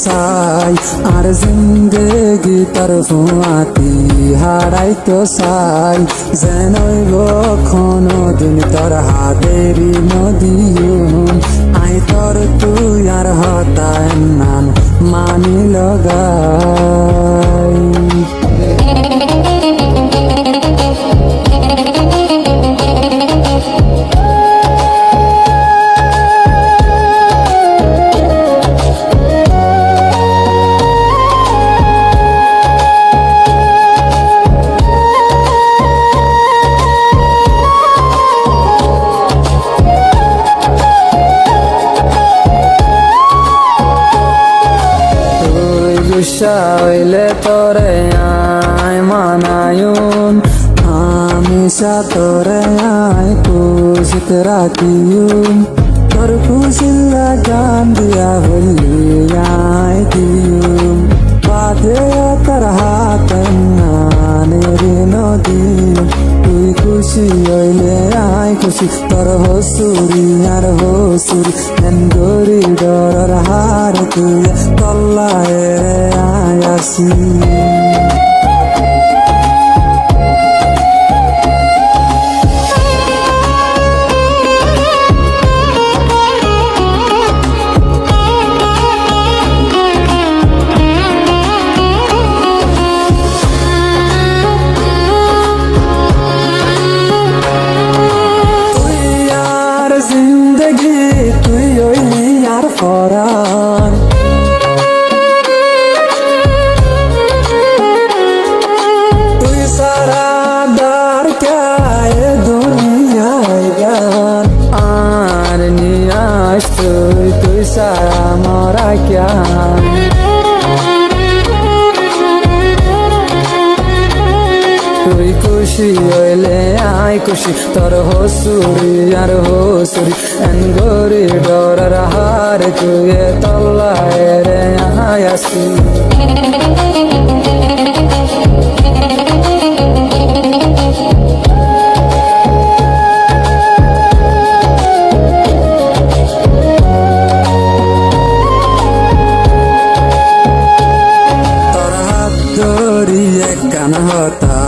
চাই আর জিন্দেগি তোর ফুয়াতি হারাইতো চাই যেনই কোনো দিন তোর হাতেরি নদীম আই তোর তুই আর হতায় নান মানি লগাই হইলে তোরে আয় মানায়ুন হামেশা তোরে আয় খুশিত রাখিউন তোর খুশিল্লা গান দিয়া হইলে আয় দিউম বাদে তোর হাত নানের নদী তুই খুশি হইলে আয় খুশি তোর হসুরি আর হসুরি এন গরি ডর হার তুই তল্লায় আয় আসি জিন্দগি তুই হইলি আর ফরান তুই সারা দার কায় দুনিয়ায় গান আর নিয়াস তুই সারা মরা ক্যান তুই খুশি হইলে আয় খুশি তোর হসুরি আর হসুরি এন গরি ডরার হার তুই তল্লায় রে আয় আসি তোর হাত ধরিয়ে কান হতা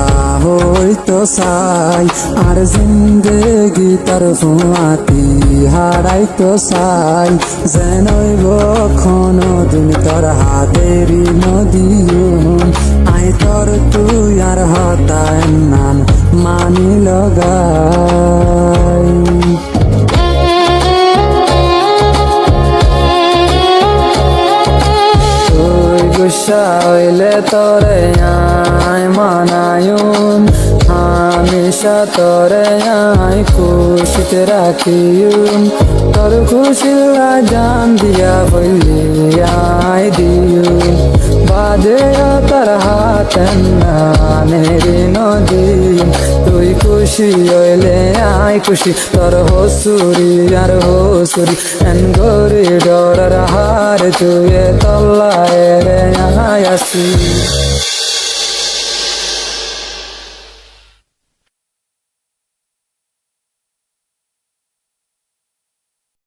হইতো চাই আর জিন্দেগি তোর ফুয়াতি হারাইতো চাই যেনই কোনো দিন তোর হাতেরি নদীম আই তোর তুই আর হতায় নান মানি লগাই গুসা হইলে তোরে আয় মানায়ুন হামেশা তোরে আয় খুশিত রাখিউন তোর খুশিল্লা জান দিয়া বললি আয় দিউন বাদে তোর হাত নানের নদী তুই খুশি হইলে আয় খুশি তোর হসুরি আর হসুরি এন গরি ডরার হার তুই তল্লায় রে আয় আসি